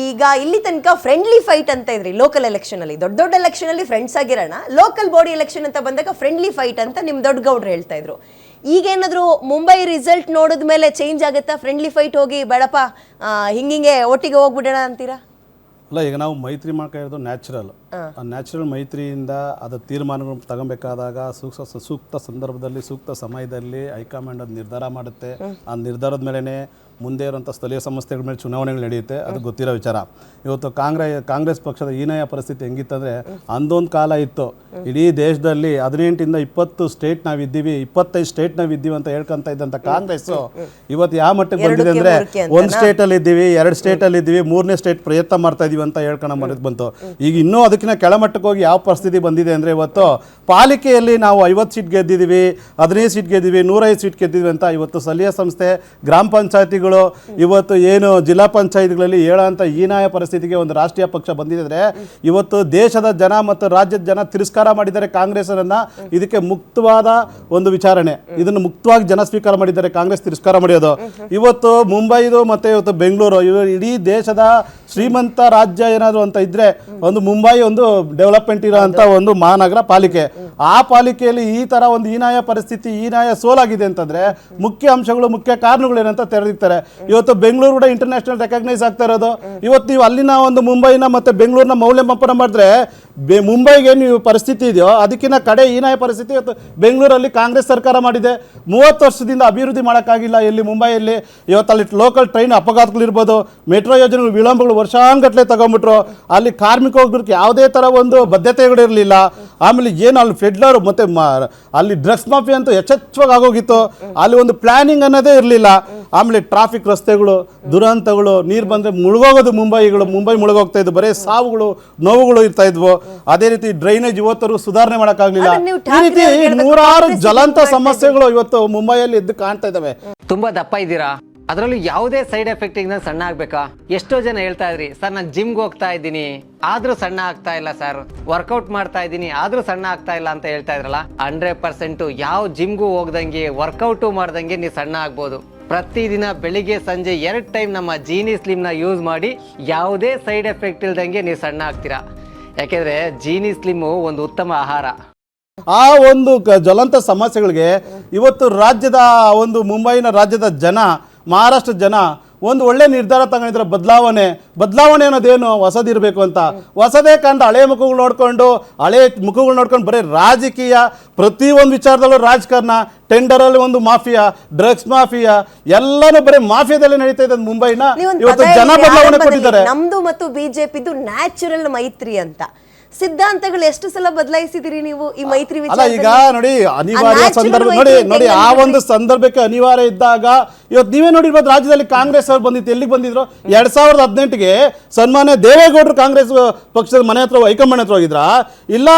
ಈಗ ಇಲ್ಲಿ ತನಕ ಫ್ರೆಂಡ್ಲಿ ಫೈಟ್ ಅಂತ ಇದ್ರಿ ಲೋಕಲ್ ಎಲೆಕ್ಷನ್ ಅಲ್ಲಿ, ದೊಡ್ಡ ದೊಡ್ಡ ಎಲೆಕ್ಷನ್ ಅಲ್ಲಿ ಫ್ರೆಂಡ್ಸ್ ಆಗಿರೋಣ, ಲೋಕಲ್ ಬಾಡಿ ಎಲೆಕ್ಷನ್ ಅಂತ ಬಂದಾಗ ಫ್ರೆಂಡ್ಲಿ ಫೈಟ್ ಅಂತ ನಿಮ್ ದೊಡ್ಡ ಗೌಡ್ರು ಹೇಳ್ತಾ ಇದ್ರು. ಈಗೇನಾದ್ರು ಮುಂಬೈ ರಿಸಲ್ಟ್ ನೋಡಿದ್ಮೇಲೆ ಚೇಂಜ್ ಆಗುತ್ತಾ? ಫ್ರೆಂಡ್ಲಿ ಫೈಟ್ ಹೋಗಿ ಬೇಡಪ್ಪ ಹಿಂಗಿಂಗೆ ಒಟ್ಟಿಗೆ ಹೋಗ್ಬಿಡೋಣ ಅಂತೀರಾ? ಅಲ್ಲ, ಈಗ ನಾವು ಮೈತ್ರಿ ಮಾಡ್ಕೊಂಡಿರೋದು ನ್ಯಾಚುರಲ್. ಆ ನ್ಯಾಚುರಲ್ ಮೈತ್ರಿಯಿಂದ ಅದು ತೀರ್ಮಾನಗಳು ತಗೊಬೇಕಾದಾಗ ಸೂಕ್ತ ಸಂದರ್ಭದಲ್ಲಿ ಸೂಕ್ತ ಸಮಯದಲ್ಲಿ ಹೈಕಮಾಂಡ್ ಅದು ನಿರ್ಧಾರ ಮಾಡುತ್ತೆ. ಆ ನಿರ್ಧಾರದ ಮೇಲೇ ಮುಂದೆ ಇರುವಂಥ ಸ್ಥಳೀಯ ಸಂಸ್ಥೆಗಳ ಮೇಲೆ ಚುನಾವಣೆಗಳು ನಡೆಯುತ್ತೆ. ಅದು ಗೊತ್ತಿರೋ ವಿಚಾರ. ಇವತ್ತು ಕಾಂಗ್ರೆಸ್ ಪಕ್ಷದ ಹೀನಾಯ ಪರಿಸ್ಥಿತಿ ಹೆಂಗಿತ್ತಂದರೆ, ಅಂದೊಂದು ಕಾಲ ಇತ್ತು ಇಡೀ ದೇಶದಲ್ಲಿ 18ಇಂದ 20 ಸ್ಟೇಟ್ ನಾವಿದ್ದೀವಿ, 25 ಸ್ಟೇಟ್ ನಾವಿದ್ದೀವಿ ಅಂತ ಹೇಳ್ಕೊಂತ ಇದ್ದಂಥ ಕಾಂಗ್ರೆಸ್ಸು ಇವತ್ತು ಯಾವ ಮಟ್ಟಕ್ಕೆ ಬಂದಿದೆ ಅಂದರೆ, ಒಂದು ಸ್ಟೇಟಲ್ಲಿ ಇದ್ದೀವಿ, 2 ಸ್ಟೇಟಲ್ಲಿ ಇದ್ದೀವಿ, 3ನೇ ಸ್ಟೇಟ್ ಪ್ರಯತ್ನ ಮಾಡ್ತಾ ಇದೀವಿ ಅಂತ ಹೇಳ್ಕೊಂಡು ಮರೆತು ಬಂತು. ಈಗ ಇನ್ನೂ ಅದಕ್ಕಿಂತ ಕೆಳಮಟ್ಟಕ್ಕೆ ಹೋಗಿ ಯಾವ ಪರಿಸ್ಥಿತಿ ಬಂದಿದೆ ಅಂದರೆ, ಇವತ್ತು ಪಾಲಿಕೆಯಲ್ಲಿ ನಾವು 50 ಸೀಟ್ ಗೆದ್ದಿದ್ದೀವಿ, 15 ಸೀಟ್ ಗೆದ್ದಿದ್ದೀವಿ, 105 ಸೀಟ್ ಗೆದ್ದಿದ್ವಿ ಅಂತ ಇವತ್ತು ಸ್ಥಳೀಯ ಸಂಸ್ಥೆ, ಗ್ರಾಮ ಪಂಚಾಯತಿಗಳು, ಇವತ್ತು ಏನು ಜಿಲ್ಲಾ ಪಂಚಾಯತ್ಗಳಲ್ಲಿ ಹೇಳೋಂಥ ಹೀನಾಯ ಪರಿಸ್ಥಿತಿಗೆ ಒಂದು ರಾಷ್ಟ್ರೀಯ ಪಕ್ಷ ಬಂದಿದ್ರೆ, ಇವತ್ತು ದೇಶದ ಜನ ಮತ್ತು ರಾಜ್ಯದ ಜನ ತಿರಸ್ಕಾರ ಮಾಡಿದ್ದಾರೆ ಕಾಂಗ್ರೆಸ್ಸನ್ನು. ಇದಕ್ಕೆ ಮುಕ್ತವಾದ ಒಂದು ವಿಚಾರಣೆ, ಇದನ್ನು ಮುಕ್ತವಾಗಿ ಜನ ಸ್ವೀಕಾರ ಮಾಡಿದ್ದಾರೆ, ಕಾಂಗ್ರೆಸ್ ತಿರಸ್ಕಾರ ಮಾಡಿರೋದು. ಇವತ್ತು ಮುಂಬೈದು ಮತ್ತು ಇವತ್ತು ಬೆಂಗಳೂರು, ಇಡೀ ದೇಶದ ಶ್ರೀಮಂತ ರಾಜ್ಯ ಏನಾದರೂ ಅಂತ ಇದ್ದರೆ ಒಂದು ಮುಂಬೈ ಒಂದು ಡೆವಲಪ್ಮೆಂಟ್ ಇರೋಂಥ ಒಂದು ಮಹಾನಗರ ಪಾಲಿಕೆ. ಆ ಪಾಲಿಕೆಯಲ್ಲಿ ಈ ಥರ ಒಂದು ಹೀನಾಯ ಪರಿಸ್ಥಿತಿ, ಹೀನಾಯ ಸೋಲಾಗಿದೆ ಅಂತಂದರೆ ಮುಖ್ಯ ಅಂಶಗಳು, ಮುಖ್ಯ ಕಾರಣಗಳು ಏನಂತ ತೆರೆದಿರ್ತಾರೆ. ಇವತ್ತು ಬೆಂಗಳೂರು ಕೂಡ ಇಂಟರ್ನ್ಯಾಷನಲ್ ರೆಕಗ್ನೈಸ್ ಆಗ್ತಾ ಇರೋದು. ಇವತ್ತು ನೀವು ಅಲ್ಲಿನ ಒಂದು ಮುಂಬೈನ ಮತ್ತು ಬೆಂಗಳೂರಿನ ಮೌಲ್ಯಮಾಪನ ಮಾಡಿದ್ರೆ, ಮುಂಬೈಗೆ ನೀವು ಪರಿಸ್ಥಿತಿ ಇದೆಯೋ ಅದಕ್ಕಿಂತ ಕಡೆ ಹೀನಾಯ ಪರಿಸ್ಥಿತಿ ಇವತ್ತು ಬೆಂಗಳೂರಲ್ಲಿ ಕಾಂಗ್ರೆಸ್ ಸರ್ಕಾರ ಮಾಡಿದೆ. 30 ವರ್ಷದಿಂದ ಅಭಿವೃದ್ಧಿ ಮಾಡೋಕ್ಕಾಗಿಲ್ಲ ಎಲ್ಲಿ ಮುಂಬೈಯಲ್ಲಿ. ಇವತ್ತು ಅಲ್ಲಿ ಲೋಕಲ್ ಟ್ರೈನ್ ಅಪಘಾತಗಳಿರ್ಬೋದು, ಮೆಟ್ರೋ ಯೋಜನೆಗಳು ವಿಳಂಬಗಳು ವರ್ಷಾನ್ಗಟ್ಟಲೆ ತಗೊಂಡ್ಬಿಟ್ರು. ಅಲ್ಲಿ ಕಾರ್ಮಿಕರಿಗೆ ಯಾವುದೇ ಥರ ಒಂದು ಬದ್ಧತೆಗಳಿರಲಿಲ್ಲ. ಆಮೇಲೆ ಏನು ಅಲ್ಲಿ ಫೆಡ್ಲರ್ ಮತ್ತು ಅಲ್ಲಿ ಡ್ರಗ್ಸ್ ಮಾಫಿಯಾ ಅಂತೂ ಯಥೇಚ್ಛವಾಗಿ ಆಗೋಗಿತ್ತು. ಅಲ್ಲಿ ಒಂದು ಪ್ಲಾನಿಂಗ್ ಅನ್ನೋದೇ ಇರಲಿಲ್ಲ. ಆಮೇಲೆ ಟ್ರಾಫಿಕ್ ರಸ್ತೆಗಳು, ದುರಂತಗಳು, ನೀರು ಬಂದರೆ ಮುಳುಗೋಗೋದು ಮುಂಬೈ ಮುಳುಗೋಗ್ತಾ ಇದ್ವು, ಬರೀ ಸಾವುಗಳು ನೋವುಗಳು ಇರ್ತಾ ಇದ್ವು. ಅದೇ ರೀತಿ ಡ್ರೈನೇಜ್ ಇವತ್ತರೂ ಸುಧಾರಣೆ ಮಾಡೋಕ್ಕಾಗಲಿಲ್ಲ. ಈ ರೀತಿ 100 ಜ್ವಲಂತ ಸಮಸ್ಯೆಗಳು ಇವತ್ತು ಮುಂಬೈಯಲ್ಲಿ ಎದ್ದು ಕಾಣ್ತಾ ಇದ್ದಾವೆ. ತುಂಬಾ ದಪ್ಪ ಇದ್ದೀರಾ, ಅದರಲ್ಲೂ ಯಾವುದೇ ಸೈಡ್ ಎಫೆಕ್ಟ್ ಇಂದ ಸಣ್ಣ ಆಗ್ಬೇಕಾ? ಎಷ್ಟೋ ಜನ ಹೇಳ್ತಾ ಇದ್ರಿ, ಸರ್ ನಾನು ಜಿಮ್ಗೆ ಹೋಗ್ತಾ ಇದ್ದೀನಿ ಆದ್ರೂ ಸಣ್ಣ ಆಗ್ತಾ ಇಲ್ಲ ಸರ್, ವರ್ಕೌಟ್ ಮಾಡ್ತಾ ಇದ್ದೀನಿ ಆದ್ರೂ ಸಣ್ಣ ಆಗ್ತಾ ಇಲ್ಲ ಅಂತ ಹೇಳ್ತಾ ಇದ್ರಲ್ಲ. 100% ಯಾವ ಜಿಮ್ಗೂ ಹೋಗ್ದಂಗೆ ವರ್ಕೌಟು ಮಾಡ್ದಂಗೆ ನೀವು ಸಣ್ಣ ಆಗ್ಬೋದು. ಪ್ರತಿದಿನ ಬೆಳಿಗ್ಗೆ ಸಂಜೆ 2 ಟೈಮ್ ನಮ್ಮ ಜೀನಿ ಸ್ಲಿಮ್ನ ಯೂಸ್ ಮಾಡಿ ಯಾವುದೇ ಸೈಡ್ ಎಫೆಕ್ಟ್ ಇಲ್ದಂಗೆ ನೀವು ಸಣ್ಣ ಆಗ್ತೀರಾ. ಯಾಕೆಂದ್ರೆ ಜೀನಿ ಸ್ಲಿಮ್ಮು ಒಂದು ಉತ್ತಮ ಆಹಾರ. ಆ ಒಂದು ಜ್ವಲಂತ ಸಮಸ್ಯೆಗಳಿಗೆ ಇವತ್ತು ರಾಜ್ಯದ ಒಂದು ಮುಂಬೈನ ರಾಜ್ಯದ ಜನ, ಮಹಾರಾಷ್ಟ್ರದ ಜನ ಒಂದು ಒಳ್ಳೆ ನಿರ್ಧಾರ ತಗೊಂಡಿದ್ರೆ ಬದಲಾವಣೆ ಅನ್ನೋದೇನು ಹೊಸದಿರಬೇಕು ಅಂತ. ಹೊಸದೇ ಕಂಡು ಹಳೆ ಮುಖಗಳು ನೋಡ್ಕೊಂಡು ಬರೀ ರಾಜಕೀಯ, ಪ್ರತಿಯೊಂದು ವಿಚಾರದಲ್ಲೂ ರಾಜಕಾರಣ, ಟೆಂಡರಲ್ಲಿ ಒಂದು ಮಾಫಿಯಾ, ಡ್ರಗ್ಸ್ ಮಾಫಿಯಾ, ಎಲ್ಲಾನು ಬರೀ ಮಾಫಿಯಾದಲ್ಲಿ ನಡೀತಾ ಇದೆ ಮುಂಬೈನ. ಇವತ್ತು ಜನ ಬದಲಾವಣೆ ಕೊಟ್ಟಿದ್ದಾರೆ. ನಮ್ದು ಮತ್ತು ಬಿಜೆಪಿದು ನ್ಯಾಚುರಲ್ ಮೈತ್ರಿ ಅಂತ ಸಿದ್ಧಾಂತಗಳು ಎಷ್ಟು ಸಲ ಬದಲಾಯಿಸಿದಿರಿ ನೀವು ಈ ಮೈತ್ರಿ ವಿಚಾರ? ಅಲ್ಲ, ಈಗ ನೋಡಿ ಅನಿವಾರ್ಯ ಸಂದರ್ಭ ನೋಡಿ ಆ ಒಂದು ಸಂದರ್ಭಕ್ಕೆ ಅನಿವಾರ್ಯ ಇದ್ದಾಗ ಇವತ್ತು ನೀವೇ ನೋಡಿರ್ಬೋದು, ರಾಜ್ಯದಲ್ಲಿ ಕಾಂಗ್ರೆಸ್ ಅವರು ಬಂದಿತ್ತು. ಎಲ್ಲಿಗೆ ಬಂದಿದ್ರು? 2018ಗೆ ಸನ್ಮಾನ್ಯ ದೇವೇಗೌಡರು ಕಾಂಗ್ರೆಸ್ ಪಕ್ಷದ ಮನೆ ಹತ್ರ ಹೈಕಮಾಂಡ್ ಹತ್ರ ಹೋಗಿದ್ರ? ಇಲ್ಲ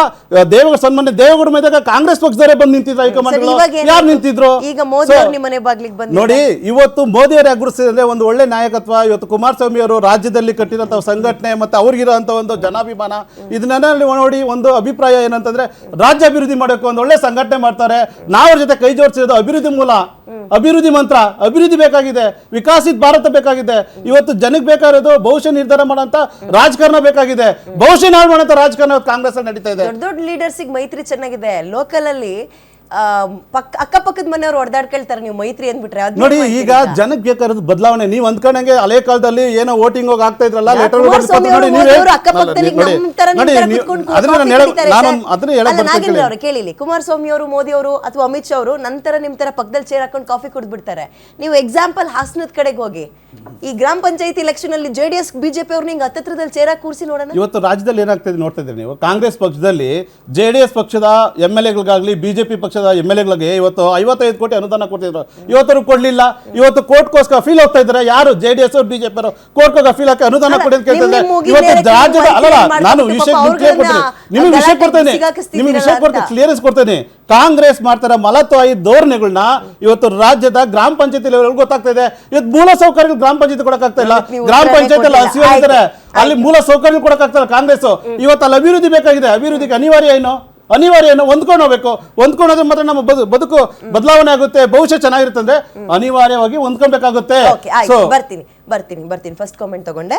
ಸನ್ಮಾನ್ಯ ದೇವೇಗೌಡರ ಮೇಲೆ ಕಾಂಗ್ರೆಸ್ ಪಕ್ಷದವರೇ ಬಂದು ನಿಂತಿದ್ರು ಹೈಕಮಾಂಡ್. ಯಾರು ನಿಂತಿದ್ರು? ಈಗ ಮೋದಿ ಅವರು ನಿಮ್ಮ ಮನೆ ಬಾಗಿಲಿಗೆ ಬಂದು ನೋಡಿ, ಇವತ್ತು ಮೋದಿ ಅವರು ಅಗ್ರಹಿಸಿದ್ರೆ ಒಂದು ಒಳ್ಳೆ ನಾಯಕತ್ವ. ಇವತ್ತು ಕುಮಾರಸ್ವಾಮಿ ಅವರು ರಾಜ್ಯದಲ್ಲಿ ಕಟ್ಟಿದಂತ ಸಂಘಟನೆ ಮತ್ತೆ ಅವ್ರಿಗಿರೋಂಥ ಒಂದು ಜನಾಭಿಮಾನ, ಇದನ್ನೆಲ್ಲ ನೋಡಿ ಒಂದು ಅಭಿಪ್ರಾಯ ಏನಂತಂದ್ರೆ, ರಾಜ್ಯ ಅಭಿವೃದ್ಧಿ ಮಾಡಬೇಕು, ಒಂದು ಒಳ್ಳೆ ಸಂಘಟನೆ ಮಾಡ್ತಾರೆ. ನಾವು ಜೊತೆ ಕೈ ಜೋಡಿಸಿರೋದು ಅಭಿವೃದ್ಧಿ ಮೂಲ, ಅಭಿವೃದ್ಧಿ ಮಂತ್ರ, ಅಭಿವೃದ್ಧಿ ಬೇಕಾಗಿದೆ, ವಿಕಸಿತ ಭಾರತ ಬೇಕಾಗಿದೆ. ಇವತ್ತು ಜನಕ್ಕೆ ಬೇಕಾಗಿರೋದು ಭವಿಷ್ಯ ನಿರ್ಧಾರ ಮಾಡೋಂಥ ರಾಜಕಾರಣ ಬೇಕಾಗಿದೆ. ಭವಿಷ್ಯ ನಾಡು ಮಾಡೋಂಥ ರಾಜಕಾರಣ ಕಾಂಗ್ರೆಸ್ ನಡೀತಾ ಇದೆ. ದೊಡ್ಡ ಲೀಡರ್ಸಿಗೆ ಮೈತ್ರಿ ಚೆನ್ನಾಗಿದೆ. ಲೋಕಲ್ ಅಲ್ಲಿ ಅಕ್ಕಪಕ್ಕದ ಮನೆಯವರು ಹೊಡೆದಾಡ್ಕೊಳ್ತಾರೆ, ನೀವು ಮೈತ್ರಿ ಅಂದ್ಬಿಟ್ರೆ ನೋಡಿ. ಈಗ ಜನಕ್ಕೆ ಬೇಕಾಗಿರೋದು ಬದಲಾವಣೆ. ನೀವು ಅಂದ್ಕೊಂಡಂಗೆ ಹಳೆ ಕಾಲದಲ್ಲಿ ಏನೋ ವೋಟಿಂಗ್ ಹೋಗಿ ಆಗ್ತಾ ಇದ್ರಲ್ಲ, ಲೆಟರ್ ಕೇಳಿಲಿ, ಕುಮಾರಸ್ವಾಮಿ ಅವರು, ಮೋದಿ ಅವರು ಅಥವಾ ಅಮಿತ್ ಶಾ ಅವರು ನಂತರ ನಿಮ್ ತರ ಪಕ್ಕದಲ್ಲಿ ಚೇರ್ ಹಾಕೊಂಡು ಕಾಫಿ ಕುಡಿದ್ಬಿಡ್ತಾರೆ. ನೀವು ಎಕ್ಸಾಂಪಲ್ ಹಾಸನದ ಕಡೆಗೆ ಹೋಗಿ, ಈ ಗ್ರಾಮ ಪಂಚಾಯತಿ ಎಲೆಕ್ಷನ್ ಅಲ್ಲಿ JDS ಬಿಜೆಪಿ ಅವ್ರು ನಿಂಗೆ ಹತ್ತತ್ರದಲ್ಲಿ ಚೇರ್ ಹಾಕಿ ಕೂರಿಸಿ ನೋಡೋಣ. ಇವತ್ತು ರಾಜ್ಯದಲ್ಲಿ ಏನಾಗ್ತದೆ ನೋಡ್ತಾ ಇದ್ದೀರಿ ನೀವು. ಕಾಂಗ್ರೆಸ್ ಪಕ್ಷದಲ್ಲಿ JDS ಪಕ್ಷದ MLAಗಳಿಗಾಗಲಿ ಬಿಜೆಪಿ ಪಕ್ಷದ MLAಗಳಿಗೆ ಇವತ್ತು 55 ಕೋಟಿ ಅನುದಾನ ಕೊಡ್ತಿದ್ರು, ಇವತ್ತರು ಕೊಡ್ಲಿಲ್ಲ. ಇವತ್ತು ಕೋರ್ಟ್ಗೋಸ್ಕರ ಅಫೀಲ್ ಹೋಗ್ತಾ ಇದ್ದಾರೆ. ಯಾರು? JDS ಅವರು, ಬಿಜೆಪಿ ಅವರು ಕೋರ್ಟ್ಗೆ ಅಫೀಲ್ ಹಾಕಿ ಅನುದಾನ ಕೊಡಿ ಅಂತ ಕೇಳ್ತಿದ್ದಾರೆ. ಇವತ್ತು ರಾಜ್ಯದ ನಾನು ವಿಷಯ ಕ್ಲಿಯರೆನ್ಸ್ ಕೊಡ್ತೇನೆ. ಕಾಂಗ್ರೆಸ್ ಮಾಡ್ತಾರೆ ಮಲತಾಯಿ ಧೋರಣೆಗಳನ್ನ ಇವತ್ತು ರಾಜ್ಯದ ಗ್ರಾಮ ಪಂಚಾಯತಿ ಲೆವೆಲ್ ಗೊತ್ತಾಗ್ತಾ ಇದೆ. ಇವತ್ತು ಮೂಲ ಸೌಕರ್ಯಗಳು ಗ್ರಾಮ ಪಂಚಾಯತಿ ಕೊಡಕ್ಕಾಗ್ತಾ ಇಲ್ಲ. ಗ್ರಾಮ ಪಂಚಾಯತಿ ಅಲ್ಲಿ ಹಸಿವಾಗಿದ್ದಾರೆ, ಅಲ್ಲಿ ಮೂಲ ಸೌಕರ್ಯ ಕೊಡಕ್ಕಾಗ್ತಾ ಇಲ್ಲ ಕಾಂಗ್ರೆಸ್. ಇವತ್ತು ಅಲ್ಲಿ ಅಭಿವೃದ್ಧಿ ಬೇಕಾಗಿದೆ. ಅಭಿವೃದ್ಧಿಗೆ ಅನಿವಾರ್ಯ ಏನು ಹೊಂದ್ಕೊಂಡು ಹೋಗ್ಬೇಕು. ಹೊಂದ್ಕೊಂಡೋದ್ರೆ ಮಾತ್ರ ನಮ್ಮ ಬದುಕು ಬದಲಾವಣೆ ಆಗುತ್ತೆ, ಭವಿಷ್ಯ ಚೆನ್ನಾಗಿರುತ್ತೆ. ಅಂದ್ರೆ ಅನಿವಾರ್ಯವಾಗಿ ಹೊಂದ್ಕೊಬೇಕಾಗುತ್ತೆ. ಬರ್ತೀನಿ ಫಸ್ಟ್ ಕಾಮೆಂಟ್ ತಗೊಂಡೆ.